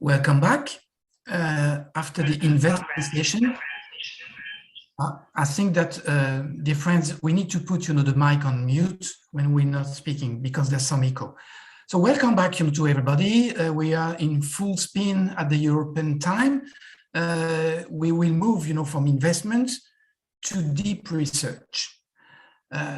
Welcome back. After the investment session, I think that, dear friends, we need to put, the mic on mute when we're not speaking because there's some echo. So welcome back, to everybody. We are in full spin at the European time. We will move, from investment to deep research.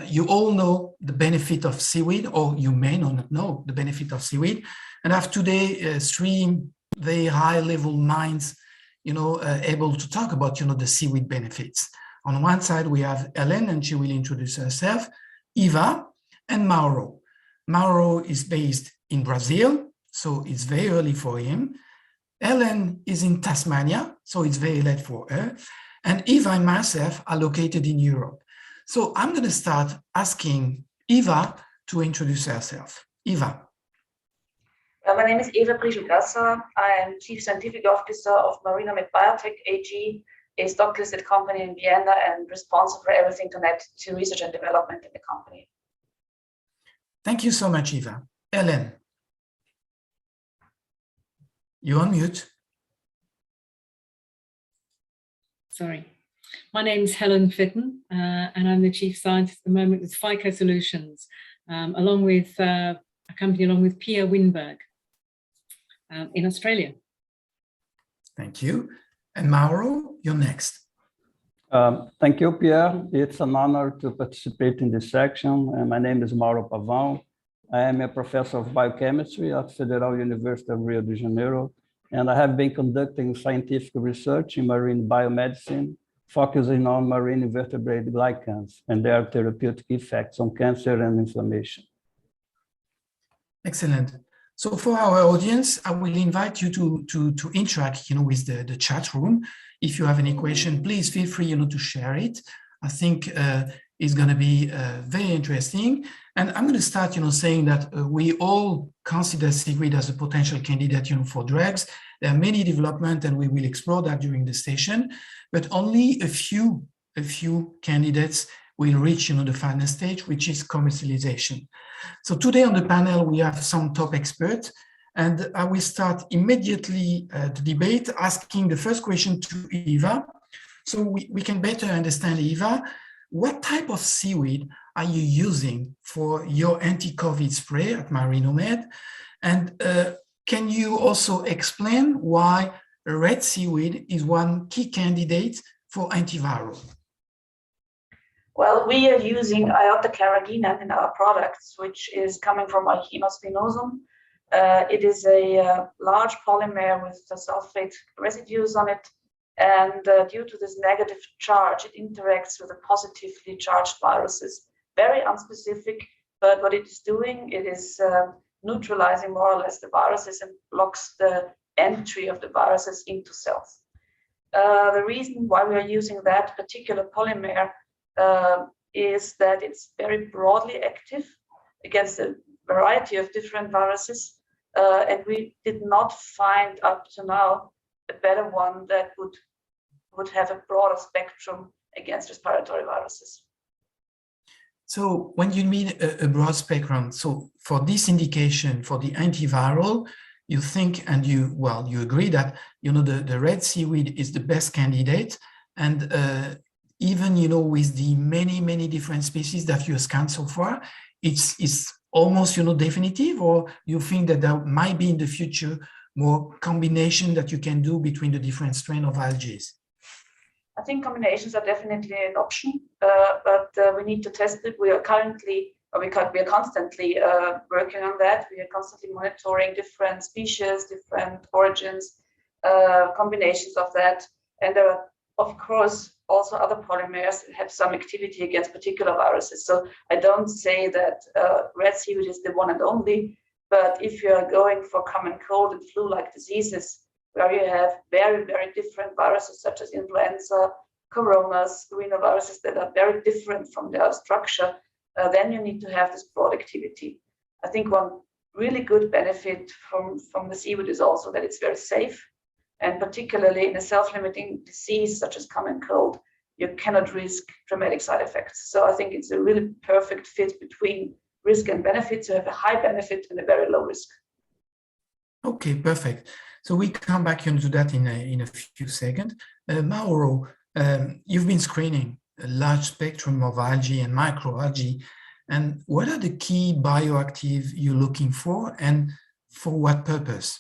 You all know the benefit of seaweed, or you may not know the benefit of seaweed. And I have today three very high-level minds, able to talk about, the seaweed benefits. On one side, we have Helen, and she will introduce herself, Eva, and Mauro. Mauro is based in Brazil, so it's very early for him. Helen is in Tasmania, so it's very late for her. And Eva and myself are located in Europe. So I'm going to start asking Eva to introduce herself. Eva. My name is Eva Prieschl. I am Chief Scientific Officer of Marinomed Biotech AG, a stock-listed company in Vienna, and responsible for everything connected to research and development in the company. Thank you so much, Eva. Helen. You're on mute. Sorry. My name is Helen Fitton, and I'm the Chief Scientist at the moment with Phyco Solutions, along with a company along with Pierre in Australia. Thank you. And Mauro, you're next. Thank you, Pierre. It's an honor to participate in this section. And my name is Mauro Pavao. I am a professor of biochemistry at Federal University of Rio de Janeiro, and I have been conducting scientific research in marine biomedicine, focusing on marine invertebrate glycans and their therapeutic effects on cancer and inflammation. Excellent. So for our audience, I will invite you to interact, with the chat room. If you have any question, please feel free, to share it. I think it's going to be very interesting. And I'm going to start, saying that we all consider seaweed as a potential candidate, for drugs. There are many developments, and we will explore that during the session. But only a few candidates will reach, the final stage, which is commercialization. So today on the panel, we have some top experts, and I will start immediately the debate, asking the first question to Eva. So we can better understand, Eva, what type of seaweed are you using for your anti-COVID spray at Marinomed? And can you also explain why red seaweed is one key candidate for antiviral? Well, we are using iota-carrageenan in our products, which is coming from Ichthyophilus spinosum. It is a large polymer with the sulfate residues on it. And due to this negative charge, it interacts with the positively charged viruses. Very unspecific, but what it is doing, it is neutralizing more or less the viruses and blocks the entry of the viruses into cells. The reason why we are using that particular polymer is that it's very broadly active against a variety of different viruses, and we did not find up to now a better one that would have a broader spectrum against respiratory viruses. So when you mean a broad spectrum, so for this indication, for the antiviral, you think and you agree that the red seaweed is the best candidate, and even with the many different species that you scanned so far, it's almost definitive, or you think that there might be in the future more combination that you can do between the different strain of algae? I think combinations are definitely an option, but we need to test it. We are constantly working on that. We are constantly monitoring different species, different origins, combinations of that, and there are, of course, also other polymers that have some activity against particular viruses. So I don't say that red seaweed is the one and only, but if you are going for common cold and flu-like diseases, where you have very different viruses such as influenza, coronas, rhinoviruses that are very different from their structure, then you need to have this broad activity. I think one really good benefit from the seaweed is also that it's very safe. And particularly in a self-limiting disease such as common cold, you cannot risk dramatic side effects. So I think it's a really perfect fit between risk and benefits. You have a high benefit and a very low risk. Okay, perfect. So we come back into that in a few seconds. Mauro, you've been screening a large spectrum of algae and microalgae. And what are the key bioactive you're looking for and for what purpose?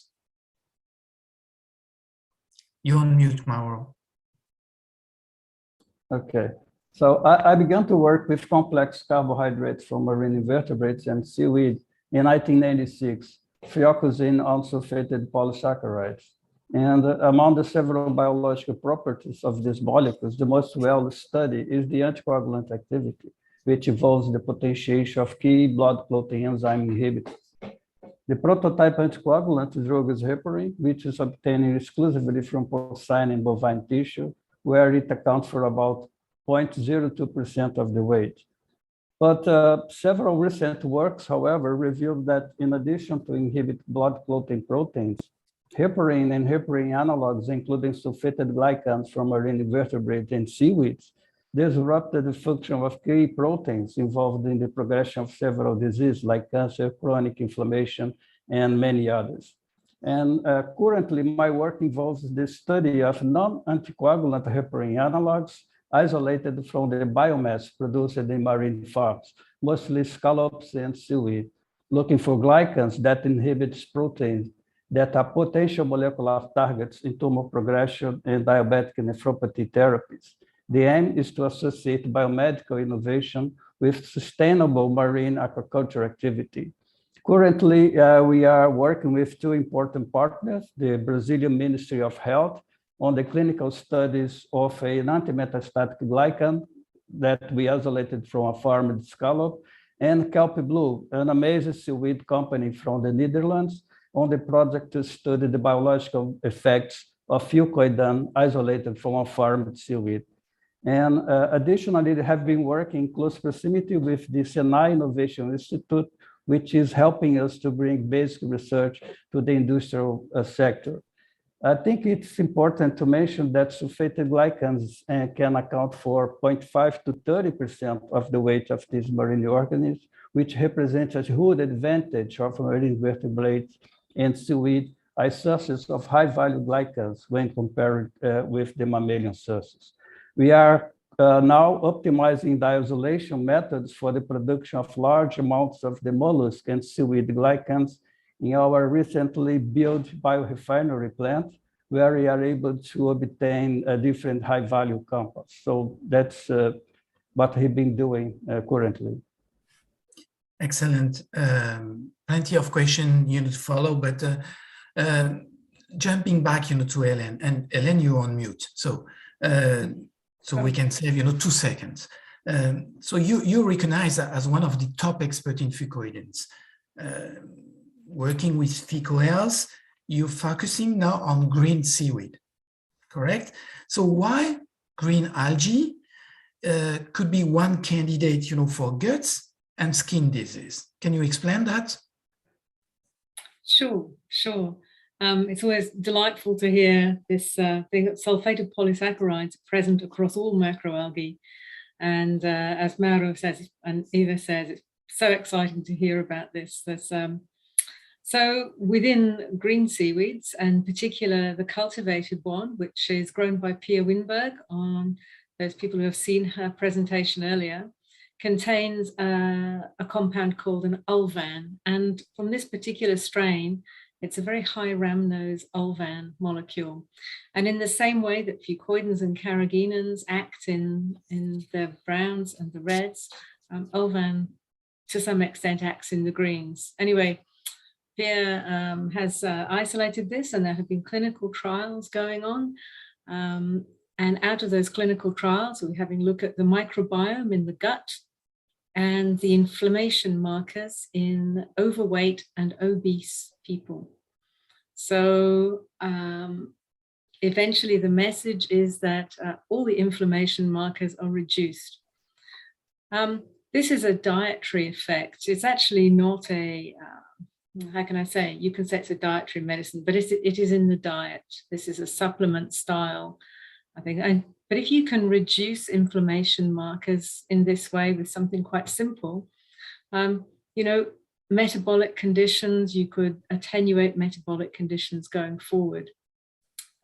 You're on mute, Mauro. Okay. So I began to work with complex carbohydrates from marine invertebrates and seaweed in 1996, focusing on sulfated polysaccharides. And among the several biological properties of these molecules, the most well-studied is the anticoagulant activity, which involves the potentiation of key blood clotting enzyme inhibitors. The prototype anticoagulant drug is heparin, which is obtained exclusively from porcine and bovine tissue, where it accounts for about 0.02% of the weight. But several recent works, however, revealed that in addition to inhibit blood clotting proteins, heparin and heparin analogs, including sulfated glycans from marine invertebrates and seaweeds, disrupted the function of key proteins involved in the progression of several diseases like cancer, chronic inflammation, and many others. And currently, my work involves the study of non-anticoagulant heparin analogs isolated from the biomass produced in marine farms, mostly scallops and seaweed, looking for glycans that inhibit proteins that are potential molecular targets in tumor progression and diabetic nephropathy therapies. The aim is to associate biomedical innovation with sustainable marine aquaculture activity. Currently, we are working with two important partners, the Brazilian Ministry of Health, on the clinical studies of an anti-metastatic glycan that we isolated from a farmed scallop, and Kelp Blue, an amazing seaweed company from the Netherlands, on the project to study the biological effects of fucoidan isolated from a farmed seaweed. And additionally, they have been working in close proximity with the Senai Innovation Institute, which is helping us to bring basic research to the industrial sector. I think it's important to mention that sulfated glycans can account for 0.5 to 30% of the weight of these marine organisms, which represents a huge advantage of marine vertebrates and seaweed as sources of high-value glycans when compared with the mammalian sources. We are now optimizing the isolation methods for the production of large amounts of the mollusk and seaweed glycans in our recently built biorefinery plant, where we are able to obtain different high-value compounds. So that's what we've been doing currently. Excellent. Plenty of questions you need to follow, but jumping back, to Helen, and Helen, you're on mute. So we can save, 2 seconds. So you recognize as one of the top experts in fucoidans. Working with PhycoHealth, you're focusing now on green seaweed, correct? So why green algae could be one candidate, for guts and skin disease? Can you explain that? Sure. It's always delightful to hear this thing that sulfated polysaccharides are present across all macroalgae. And as Mauro says, and Eva says, it's so exciting to hear about this. So within green seaweeds, and in particular the cultivated one, which is grown by Pierre on those people who have seen her presentation earlier, contains a compound called an ulvan. And from this particular strain, it's a very high rhamnose ulvan molecule. And in the same way that fucoidans and carrageenans act in the browns and the reds, ulvan to some extent acts in the greens. Anyway, Pierre has isolated this, and there have been clinical trials going on. And out of those clinical trials, we're having a look at the microbiome in the gut and the inflammation markers in overweight and obese people. So eventually the message is that all the inflammation markers are reduced. This is a dietary effect. It's actually not a, how can I say, you can say it's a dietary medicine, but it is in the diet. This is a supplement style, I think. But if you can reduce inflammation markers in this way with something quite simple, metabolic conditions. You could attenuate metabolic conditions going forward.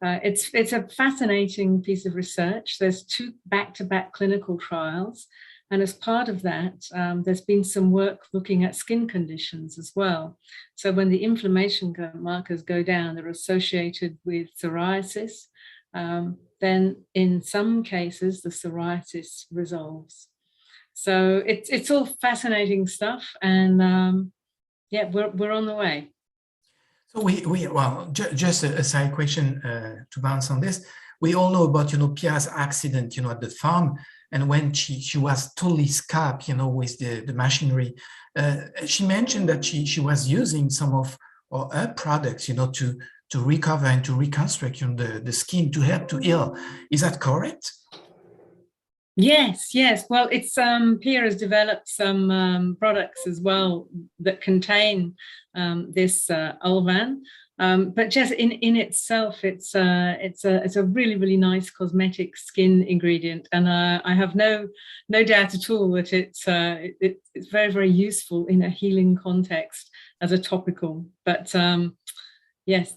It's a fascinating piece of research. There's 2 back-to-back clinical trials. And as part of that, there's been some work looking at skin conditions as well. So when the inflammation markers go down, they're associated with psoriasis. Then in some cases, the psoriasis resolves. So it's all fascinating stuff. And yeah, we're on the way. So well, just a side question to bounce on this. We all know about, Pierre's accident, at the farm, and when she was totally scarred, with the machinery. She mentioned that she was using some of her products, to recover and to reconstruct, the skin to help to heal. Is that correct? Yes. Well, it's Pierre has developed some products as well that contain this olvan. But just in itself, it's a really, really nice cosmetic skin ingredient, and I have no doubt at all that it's very, very useful in a healing context as a topical. But yes,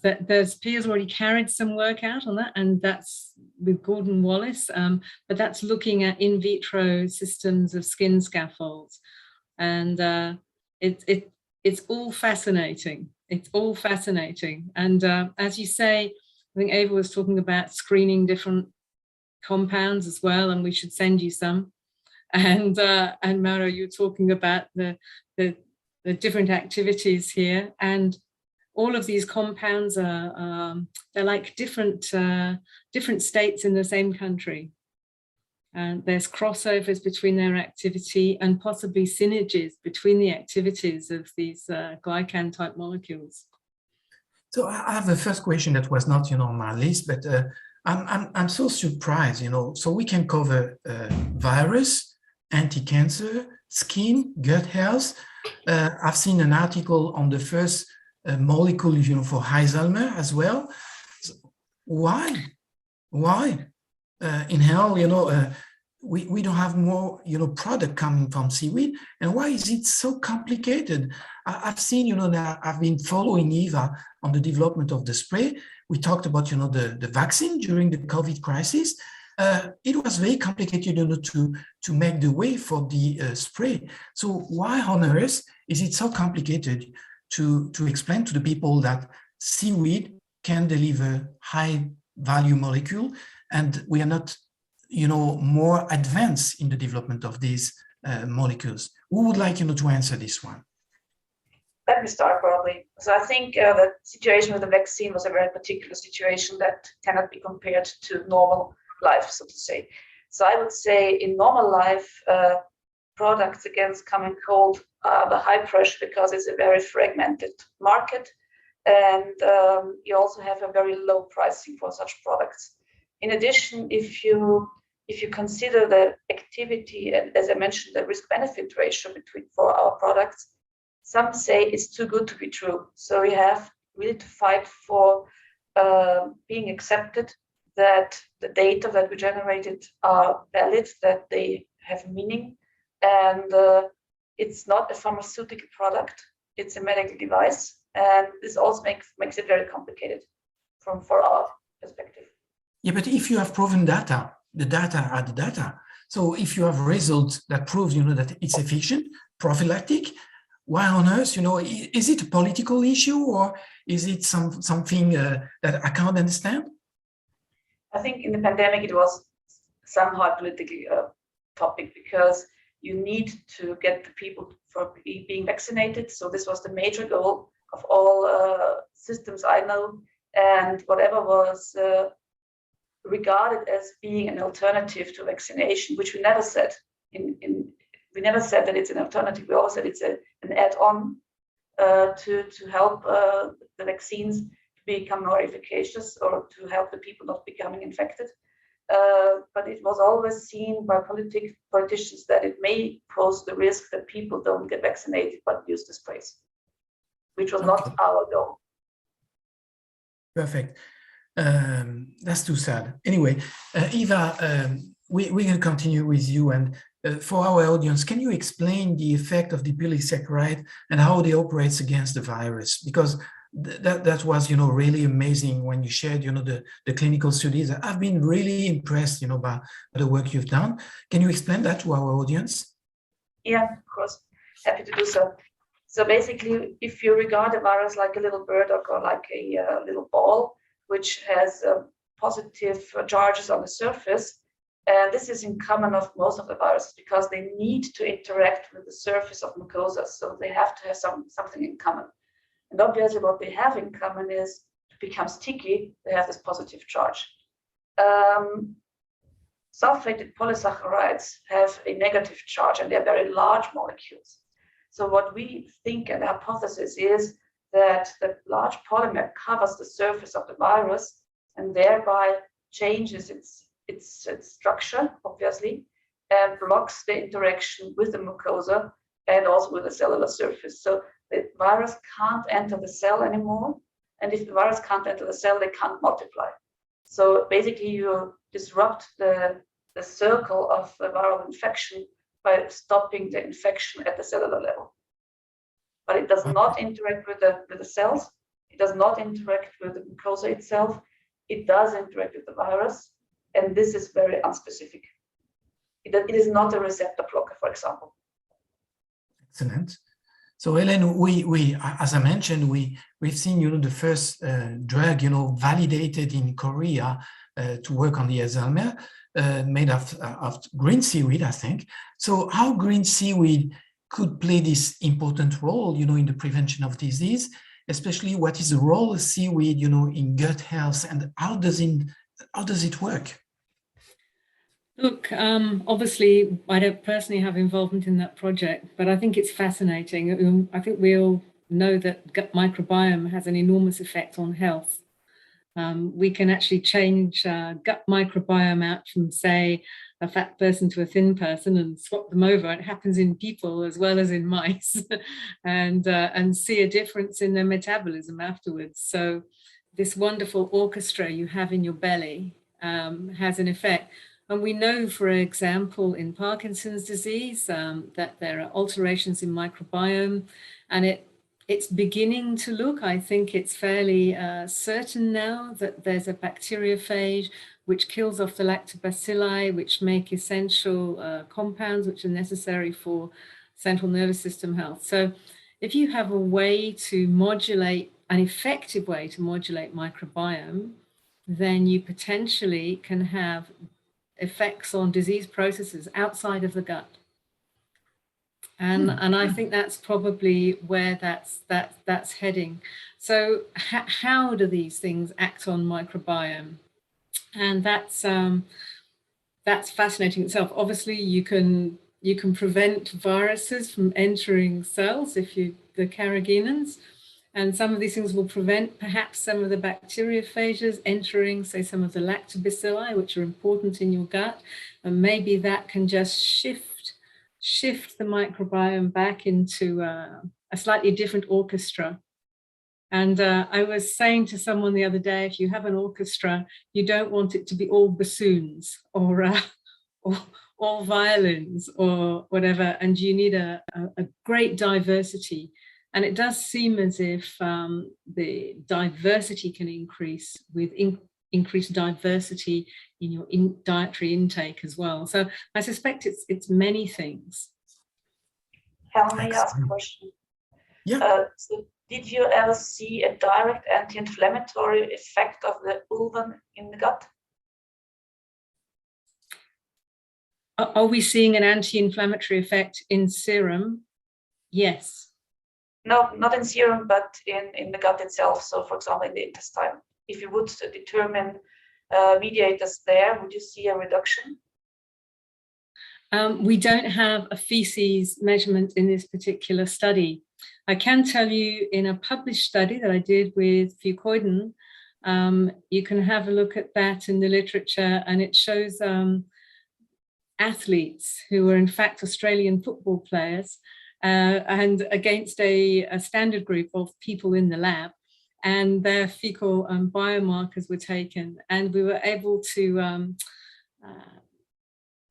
Pierre's already carried some work out on that, and that's with Gordon Wallace. But that's looking at in vitro systems of skin scaffolds, and it's all fascinating. It's all fascinating. And as you say, I think Ava was talking about screening different compounds as well, and we should send you some. And Mauro, you're talking about the different activities here, and all of these compounds are they're like different states in the same country. And there's crossovers between their activity and possibly synergies between the activities of these glycan type molecules. So I have the first question that was not, on my list, but I'm so surprised, so we can cover virus, anti-cancer, skin, gut health. I've seen an article on the first molecule, for Alzheimer as well. So why? In hell, we don't have more, product coming from seaweed, and why is it so complicated? I've seen, that I've been following Eva on the development of the spray. We talked about, the vaccine during the COVID crisis. It was very complicated, to make the way for the spray. So why on earth is it so complicated to explain to the people that seaweed can deliver high value molecule, and we are not, more advanced in the development of these molecules? Who would like, to answer this one? Let me start probably. So I think the situation with the vaccine was a very particular situation that cannot be compared to normal life, so to say. So I would say in normal life, products against common cold are the high pressure because it's a very fragmented market, and you also have a very low pricing for such products. In addition, if you consider the activity and, as I mentioned, the risk-benefit ratio for our products, some say it's too good to be true. So we have really to fight for being accepted, that the data that we generated are valid, that they have meaning, and it's not a pharmaceutical product, it's a medical device, and this also makes it very complicated for our perspective. Yeah, but if you have proven data, the data are the data. So if you have results that proves, that it's efficient, prophylactic, why on earth, is it a political issue, or is it something that I can't understand? I think in the pandemic it was somehow a political topic, because you need to get the people for being vaccinated. So this was the major goal of all systems I know, and whatever was regarded as being an alternative to vaccination, which we never said. We never said that it's an alternative. We always said it's an add-on to help the vaccines to become more efficacious, or to help the people not becoming infected. But it was always seen by politicians that it may pose the risk that people don't get vaccinated but use the sprays, which was not our goal. Perfect. That's too sad. Anyway, Eva, we're going to continue with you, and for our audience, can you explain the effect of the polysaccharide and how they operate against the virus? Because that was, really amazing when you shared, the clinical studies. I've been really impressed, by the work you've done. Can you explain that to our audience? Yeah, of course. Happy to do so. So basically, if you regard a virus like a little bird or like a little ball, which has positive charges on the surface, and this is in common of most of the viruses because they need to interact with the surface of mucosa. So they have to have something in common. And obviously what they have in common is to become sticky, they have this positive charge. Sulfated polysaccharides have a negative charge and they're very large molecules. So what we think and the hypothesis is that the large polymer covers the surface of the virus and thereby changes its structure, obviously, and blocks the interaction with the mucosa and also with the cellular surface. So the virus can't enter the cell anymore. And if the virus can't enter the cell, they can't multiply. So basically you disrupt the circle of the viral infection by stopping the infection at the cellular level. But it does not interact with the cells. It does not interact with the mucosa itself. It does interact with the virus. And this is very unspecific. It is not a receptor blocker, for example. Excellent. So Helen, we as I mentioned, we've seen, the first drug, validated in Korea to work on the Alzheimer, made of green seaweed, I think. So how green seaweed could play this important role, in the prevention of disease, especially what is the role of seaweed, in gut health, and how does it work? Look, obviously, I don't personally have involvement in that project, but I think it's fascinating. I think we all know that gut microbiome has an enormous effect on health. We can actually change gut microbiome out from, say, a fat person to a thin person and swap them over. It happens in people as well as in mice, and see a difference in their metabolism afterwards. So this wonderful orchestra you have in your belly has an effect. And we know, for example, in Parkinson's disease, that there are alterations in microbiome, and it's beginning to look, I think it's fairly certain now that there's a bacteriophage which kills off the lactobacilli, which make essential compounds which are necessary for central nervous system health. So if you have a way to modulate, an effective way to modulate microbiome, then you potentially can have effects on disease processes outside of the gut. And I think that's probably where that's heading. So how do these things act on microbiome? And that's fascinating itself. Obviously, you can prevent viruses from entering cells if the carrageenans, and some of these things will prevent perhaps some of the bacteriophages entering, say, some of the lactobacilli, which are important in your gut, and maybe that can just shift the microbiome back into a slightly different orchestra. And I was saying to someone the other day, if you have an orchestra, you don't want it to be all bassoons or all violins or whatever, and you need a great diversity. And it does seem as if the diversity can increase with increased diversity in your dietary intake as well. So I suspect it's many things. Helen, may I ask a question? Yeah. So did you ever see a direct anti-inflammatory effect of the ulvan in the gut? Are we seeing an anti-inflammatory effect in serum? Yes. No, not in serum, but in the gut itself. So, for example, in the intestine. If you would determine mediators there, would you see a reduction? We don't have a feces measurement in this particular study. I can tell you in a published study that I did with fucoidan, you can have a look at that in the literature, and it shows athletes who were in fact Australian football players, and against a standard group of people in the lab, and their fecal biomarkers were taken, and we were able to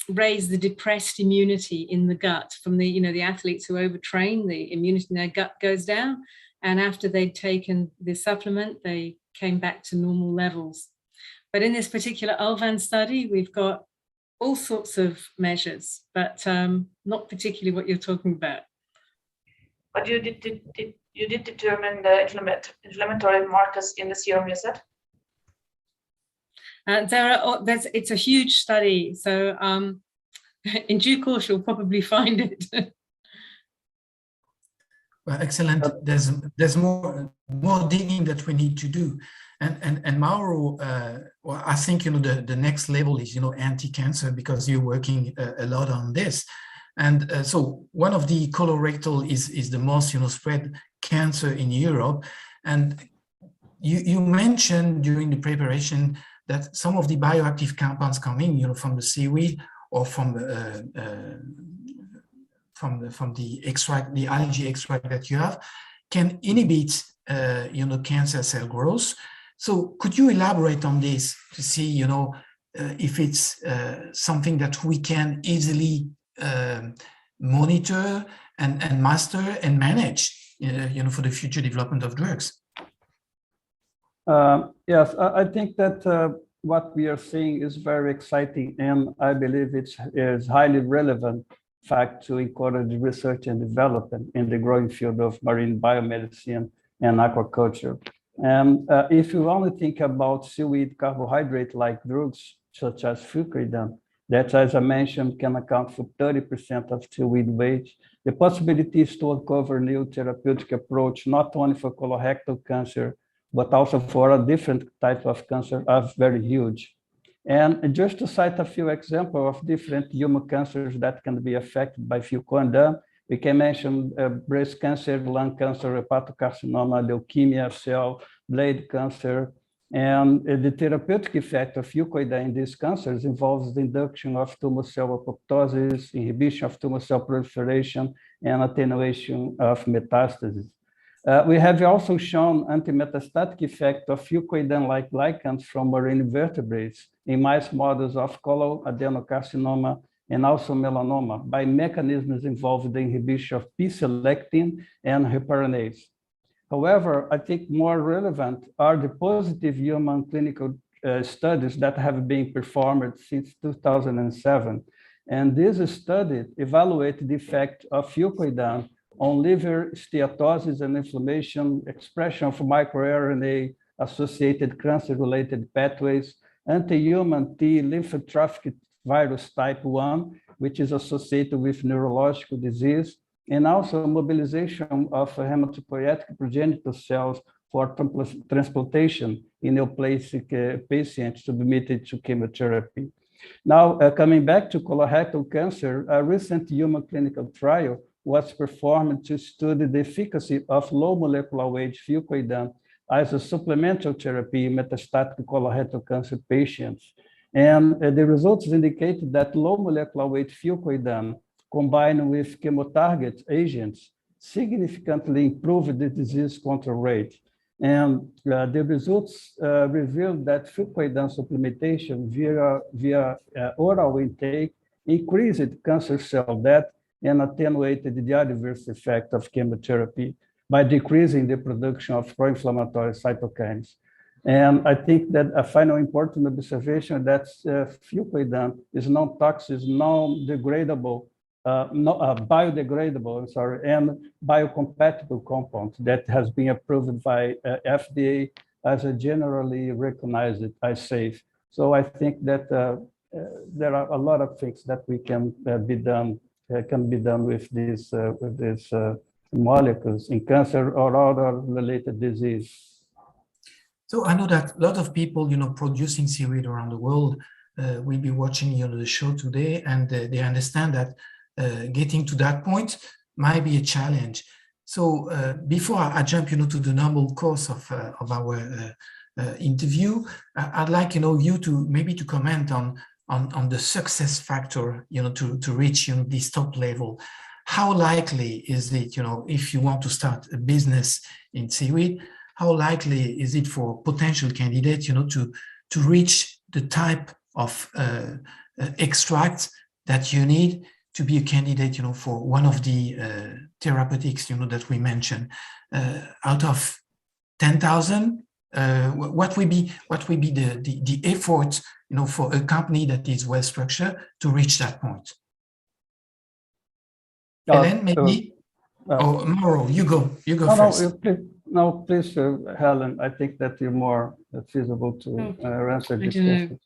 raise the depressed immunity in the gut from the, the athletes who overtrain, the immunity in their gut goes down. And after they'd taken the supplement, they came back to normal levels. But in this particular Ulvan study, we've got all sorts of measures, but not particularly what you're talking about. But you did determine the inflammatory markers in the serum, you said? It's a huge study, so in due course you'll probably find it. Well, excellent. There's more digging that we need to do, and Mauro, well, I think the next level is anti-cancer, because you're working a lot on this, and so one of the colorectal is the most spread cancer in Europe, and you mentioned during the preparation that some of the bioactive compounds coming from the seaweed or from the extract, the algae extract that you have, can inhibit cancer cell growth. So could you elaborate on this to see if it's something that we can easily monitor and master and manage for the future development of drugs? Yes, I think that what we are seeing is very exciting, and I believe it is highly relevant fact to encourage research and development in the growing field of marine biomedicine and aquaculture. And if you only think about seaweed carbohydrate-like drugs, such as fucoidan, that, as I mentioned, can account for 30% of seaweed weight, the possibilities to uncover new therapeutic approach, not only for colorectal cancer, but also for a different type of cancer, are very huge. And just to cite a few examples of different human cancers that can be affected by fucoidan, we can mention breast cancer, lung cancer, hepatocarcinoma, leukemia, cell, blade cancer. And the therapeutic effect of fucoidan in these cancers involves the induction of tumor cell apoptosis, inhibition of tumor cell proliferation, and attenuation of metastases. We have also shown anti-metastatic effect of fucoidan-like lichens from marine vertebrates in mice models of coloadenocarcinoma and also melanoma by mechanisms involving the inhibition of P-selectin and heparinase. However, I think more relevant are the positive human clinical studies that have been performed since 2007. And these studies evaluate the effect of fucoidan on liver steatosis and inflammation, expression of microRNA-associated cancer-related pathways, anti-human T lymphotraffic virus type 1, which is associated with neurological disease, and also mobilization of hematopoietic progenitor cells for transplantation in neoplasic patients submitted to chemotherapy. Now, coming back to colorectal cancer, a recent human clinical trial was performed to study the efficacy of low molecular weight fucoidan as a supplemental therapy in metastatic colorectal cancer patients. And the results indicated that low molecular weight fucoidan combined with chemotarget agents significantly improved the disease control rate. And the results revealed that fucoidan supplementation via oral intake increased cancer cell death and attenuated the adverse effect of chemotherapy by decreasing the production of pro-inflammatory cytokines. And I think that a final important observation that fucoidan is non-toxic, non-degradable, biodegradable, and biocompatible compound that has been approved by FDA as a generally recognized as safe. So I think that there are a lot of things that we can be done with these molecules in cancer or other related disease. So I know that a lot of people, producing seaweed around the world will be watching, the show today, and they understand that getting to that point might be a challenge. So before I jump, to the normal course of our interview, I'd like, you to maybe to comment on the success factor, to reach, this top level. How likely is it, if you want to start a business in seaweed, how likely is it for potential candidates, to reach the type of extract that you need to be a candidate, for one of the therapeutics, that we mentioned? Out of 10,000, what will be the effort, for a company that is well structured to reach that point? Helen, maybe? Mauro, you go first. Please, Helen. I think that you're more feasible to answer this question.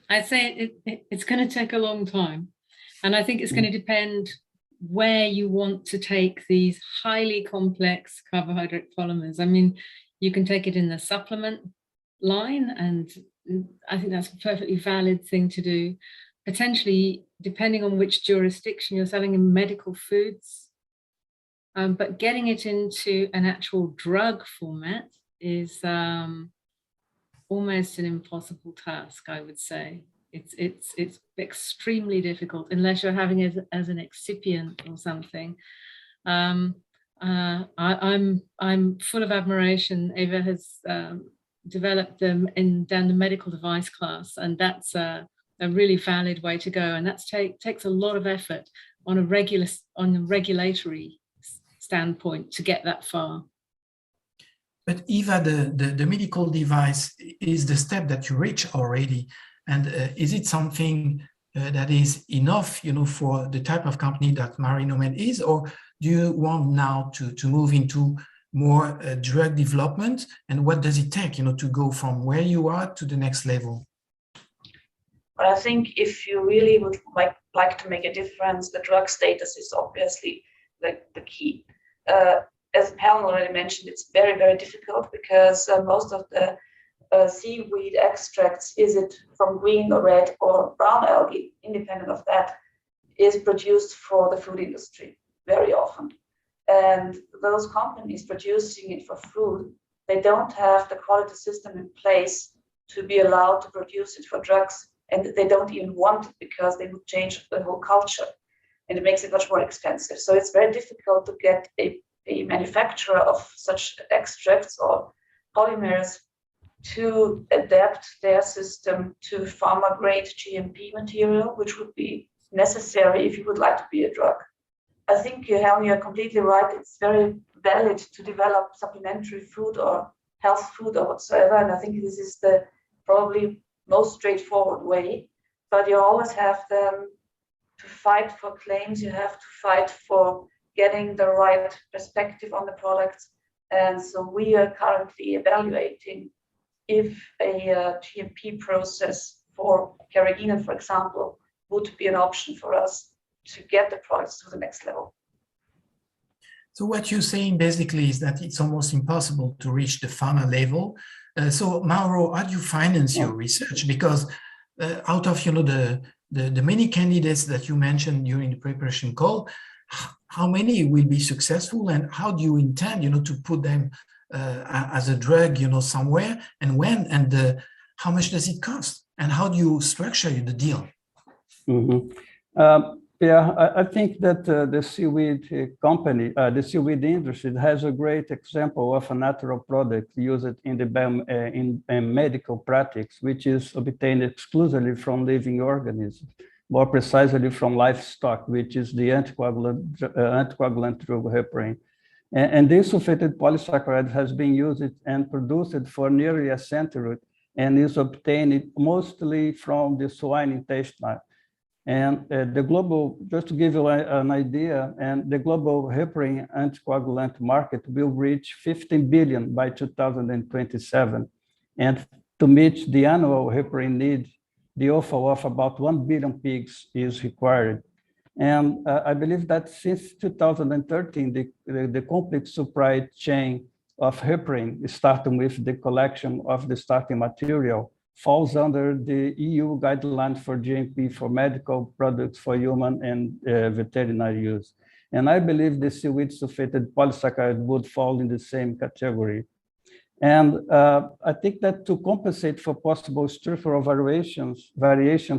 I'd say it's going to take a long time. And I think it's going to depend where you want to take these highly complex carbohydrate polymers. I mean, you can take it in the supplement line, and I think that's a perfectly valid thing to do. Potentially, depending on which jurisdiction you're selling in medical foods. But getting it into an actual drug format is almost an impossible task, I would say. It's extremely difficult unless you're having it as an excipient or something. I'm full of admiration. Eva has developed them down the medical device class, and that's a really valid way to go. And that takes a lot of effort on a regulatory standpoint to get that far. But Eva, the medical device is the step that you reach already. And is it something that is enough, for the type of company that Marinomed is, or do you want now to move into more drug development? And what does it take, to go from where you are to the next level? But I think if you really would like to make a difference, the drug status is obviously the key. As Helen already mentioned, it's very, very difficult because most of the seaweed extracts, is it from green or red or brown algae, independent of that, is produced for the food industry very often. And those companies producing it for food, they don't have the quality system in place to be allowed to produce it for drugs. And they don't even want it because they would change the whole culture. And it makes it much more expensive. So it's very difficult to get a manufacturer of such extracts or polymers to adapt their system to pharma-grade GMP material, which would be necessary if you would like to be a drug. I think, Helen, you're completely right. It's very valid to develop supplementary food or health food or whatsoever. And I think this is the probably most straightforward way. But you always have to fight for claims. You have to fight for getting the right perspective on the products. And so we are currently evaluating if a GMP process for carrageenan, for example, would be an option for us to get the products to the next level. So what you're saying basically is that it's almost impossible to reach the pharma level. So Mauro, how do you finance your research? Because out of the many candidates that you mentioned during the preparation call, how many will be successful, and how do you intend, to put them as a drug, somewhere, and when, and how much does it cost, and how do you structure the deal? Yeah, I think that the seaweed company, the seaweed industry, has a great example of a natural product used in the in medical practice, which is obtained exclusively from living organisms, more precisely from livestock, which is the anticoagulant drug heparin. And this sulfated polysaccharide has been used and produced for nearly a century and is obtained mostly from the swine intestine. And the global, just to give you an idea, and the global heparin anticoagulant market will reach 15 billion by 2027. And to meet the annual heparin need, the offal of about 1 billion pigs is required. And I believe that since 2013, the complete supply chain of heparin, starting with the collection of the starting material, falls under the EU guidelines for GMP for medical products for human and veterinary use. And I believe the seaweed sulfated polysaccharide would fall in the same category. And I think that to compensate for possible structural variations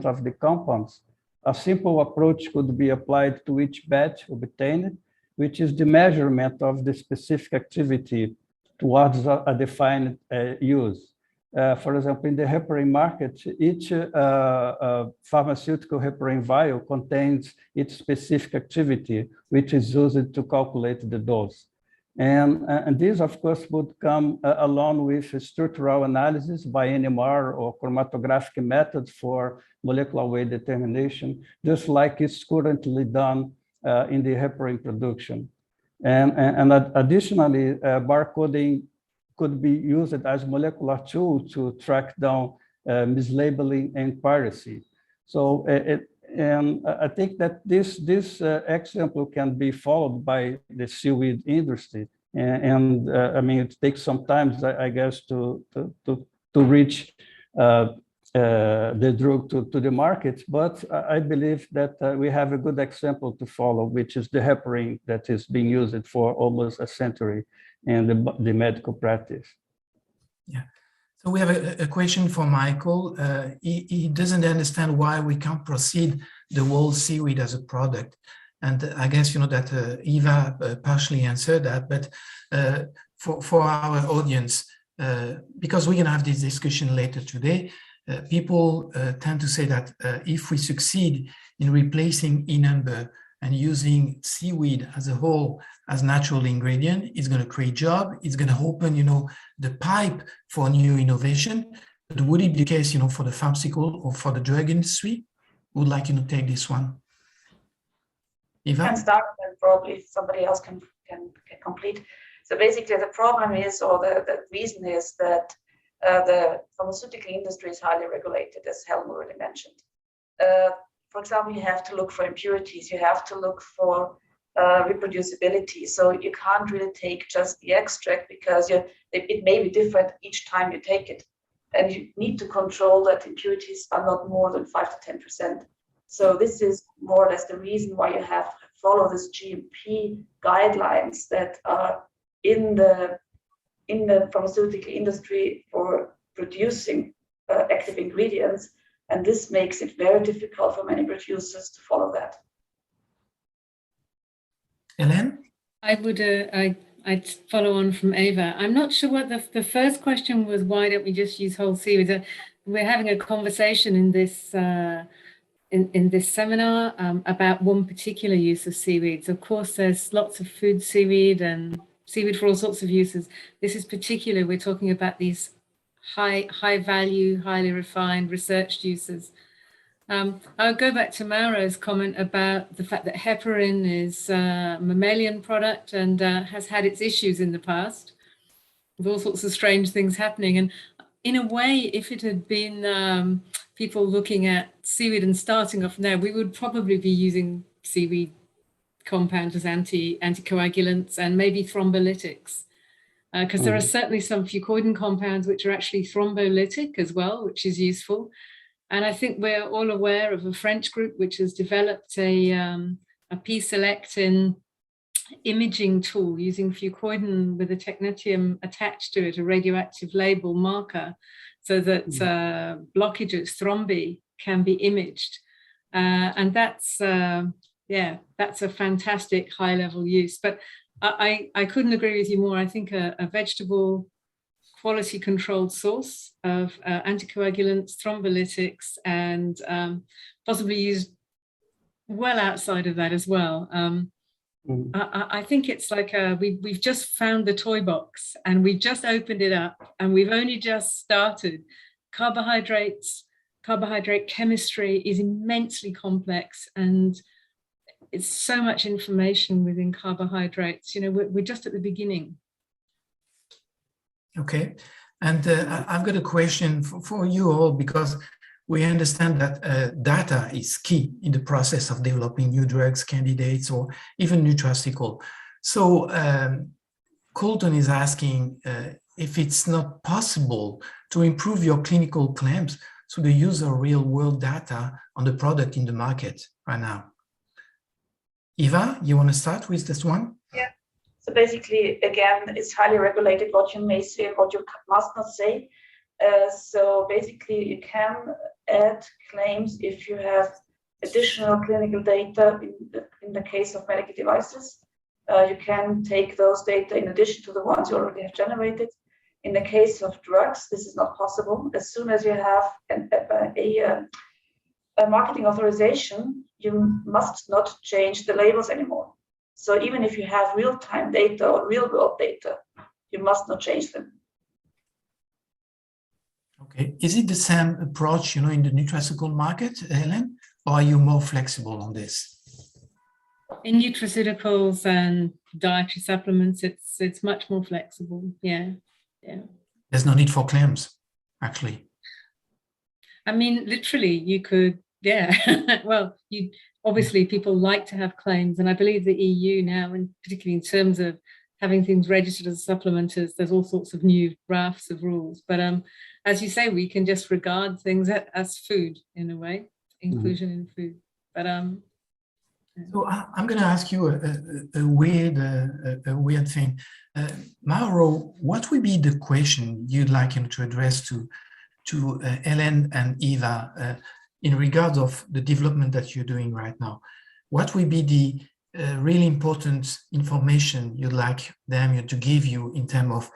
of the compounds, a simple approach could be applied to each batch obtained, which is the measurement of the specific activity towards a defined use. For example, in the heparin market, each pharmaceutical heparin vial contains its specific activity, which is used to calculate the dose. And this, of course, would come along with structural analysis by NMR or chromatographic methods for molecular weight determination, just like it's currently done in the heparin production. And additionally, barcoding could be used as molecular tool to track down mislabeling and piracy. So, and I think that this example can be followed by the seaweed industry. And I mean, it takes some time, I guess, to reach the drug to the market. But I believe that we have a good example to follow, which is the heparin that is being used for almost a century in the medical practice. Yeah. So we have a question for Michael. He doesn't understand why we can't proceed the whole seaweed as a product. And I guess, you know, that Eva partially answered that, but for our audience, because we're gonna have this discussion later today, people tend to say that if we succeed in replacing E-number and using seaweed as a whole as natural ingredient, it's going to create job, it's going to open, you know, the pipe for new innovation. But would it be the case, you know, for the pharmaceutical or for the drug industry? Would like, you know, take this one. Eva? I can start, and probably somebody else can complete. So basically the problem is, or the reason is that the pharmaceutical industry is highly regulated, as Helen already mentioned. For example, you have to look for impurities, you have to look for reproducibility. So you can't really take just the extract because it may be different each time you take it. And you need to control that impurities are not more than 5 to 10%. So this is more or less the reason why you have to follow this GMP guidelines that are in the pharmaceutical industry for producing active ingredients. And this makes it very difficult for many producers to follow that. Helen? I would, I'd follow on from Eva. I'm not sure what the first question was. Why don't we just use whole seaweed? We're having a conversation in this in this seminar about one particular use of seaweeds. Of course, there's lots of food seaweed and seaweed for all sorts of uses. This is particular. We're talking about these high value, highly refined, researched uses. I'll go back to Mauro's comment about the fact that heparin is a mammalian product and has had its issues in the past with all sorts of strange things happening. And in a way, if it had been people looking at seaweed and starting off there, we would probably be using seaweed compounds as anticoagulants and maybe thrombolytics. Because there are certainly some fucoidin compounds which are actually thrombolytic as well, which is useful. And I think we're all aware of a French group which has developed a P-selectin imaging tool using fucoidin with a technetium attached to it, a radioactive label marker, so that blockages, thrombi, can be imaged. And that's, that's a fantastic high-level use. But I couldn't agree with you more. I think a vegetable quality controlled source of anticoagulants, thrombolytics, and possibly used well outside of that as well. I think it's like we've just found the toy box and we've just opened it up and we've only just started. Carbohydrate chemistry is immensely complex and it's so much information within carbohydrates. You know, we're just at the beginning. Okay, and I've got a question for you all, because we understand that data is key in the process of developing new drugs, candidates, or even nutraceutical. So Colton is asking if it's not possible to improve your clinical claims through the use of real-world data on the product in the market right now. Eva, you want to start with this one? Yeah. So basically, again, it's highly regulated what you may say and what you must not say. So basically, you can add claims if you have additional clinical data in the case of medical devices. You can take those data in addition to the ones you already have generated. In the case of drugs, this is not possible. As soon as you have a marketing authorization, you must not change the labels anymore. So even if you have real-time data or real-world data, you must not change them. Okay, is it the same approach, in the nutraceutical market, Helen, or are you more flexible on this? In nutraceuticals and dietary supplements, it's much more flexible. Yeah. There's no need for claims, actually. I mean, literally, you could, well, obviously people like to have claims, and I believe the EU now, and particularly in terms of having things registered as supplementers, there's all sorts of new rafts of rules. But as you say, we can just regard things as food in a way, inclusion in food. But so I'm going to ask you a weird thing. Mauro, what would be the question you'd like to address to Helen and Eva in regards of the development that you're doing right now? What will be the really important information you'd like them to give you in terms of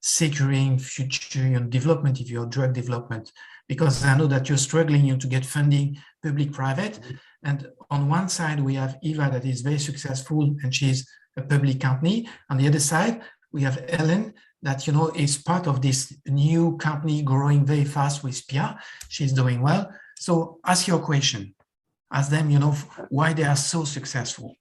securing future development of your drug development? Because I know that you're struggling to get funding, public-private, and on one side we have Eva that is very successful and she's a public company. On the other side, we have Helen that is part of this new company growing very fast with Pierre. She's doing well. So ask your question. Ask them, why they are so successful.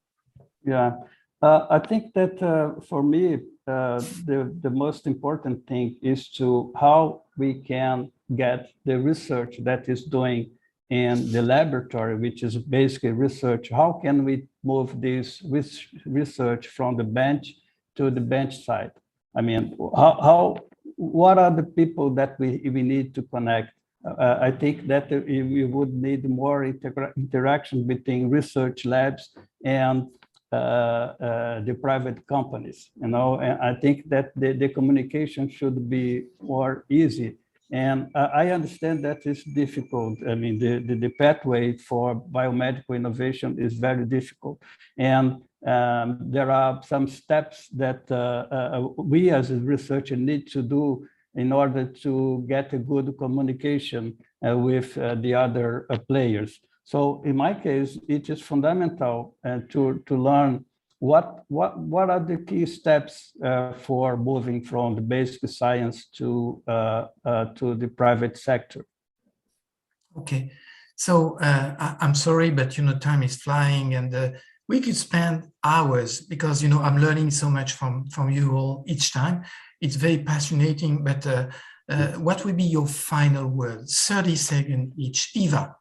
Yeah, I think that for me, the most important thing is how we can get the research that is doing in the laboratory, which is basically research. How can we move this research from the bench to the bench side? I mean, what are the people that we need to connect? I think that we would need more interaction between research labs and the private companies, and I think that the communication should be more easy. And I understand that it's difficult. I mean, the pathway for biomedical innovation is very difficult. And there are some steps that we as a researcher need to do in order to get a good communication with the other players. So in my case, it is fundamental to learn what are the key steps for moving from the basic science to the private sector. Okay, so I'm sorry, but time is flying, and we could spend hours because I'm learning so much from you all each time. It's very fascinating. But what would be your final word? 30 seconds each. Eva.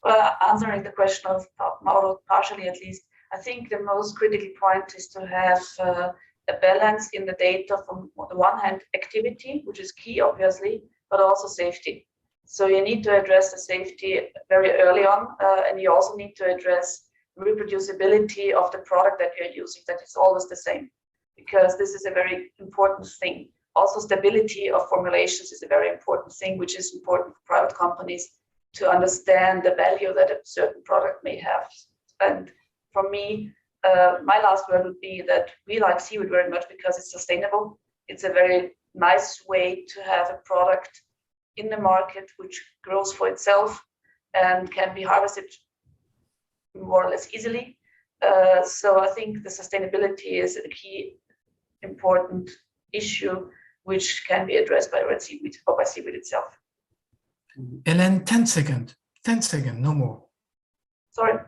Well, answering the question of Mauro, partially at least, I think the most critical point is to have a balance in the data from, on the one hand, activity, which is key, obviously, but also safety. So you need to address the safety very early on, and you also need to address reproducibility of the product that you're using, that is always the same, because this is a very important thing. Also, stability of formulations is a very important thing, which is important for private companies to understand the value that a certain product may have. And for me, my last word would be that we like seaweed very much because it's sustainable. It's a very nice way to have a product in the market which grows for itself and can be harvested more or less easily. So I think the sustainability is a key important issue which can be addressed by red seaweed or by seaweed itself. Helen, 10 seconds, no more. Sorry.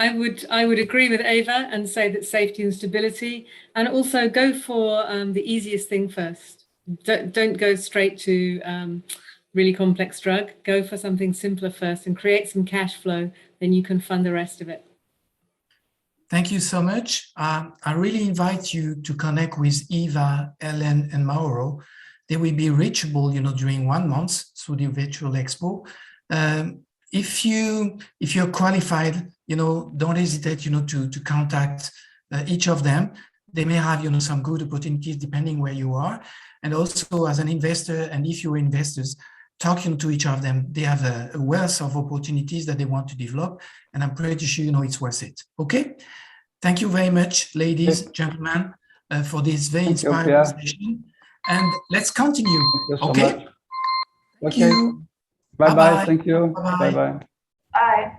I would agree with Eva and say that safety and stability, and also go for the easiest thing first. Don't go straight to really complex drug. Go for something simpler first and create some cash flow, then you can fund the rest of it. Thank you so much. I really invite you to connect with Eva, Helen, and Mauro. They will be reachable, during 1 month through the virtual expo. If you're qualified, don't hesitate, to contact each of them. They may have, some good opportunities depending where you are. And also as an investor, and if you're investors, talking to each of them, they have a wealth of opportunities that they want to develop. And I'm pretty sure, it's worth it. Okay. Thank you very much, ladies, gentlemen. for this very Thank you, inspiring Pierre. session. And let's continue. Thank you so Okay. much. Thank Okay. you. Bye-bye. Bye-bye. Thank you. Bye-bye. Bye-bye. Bye.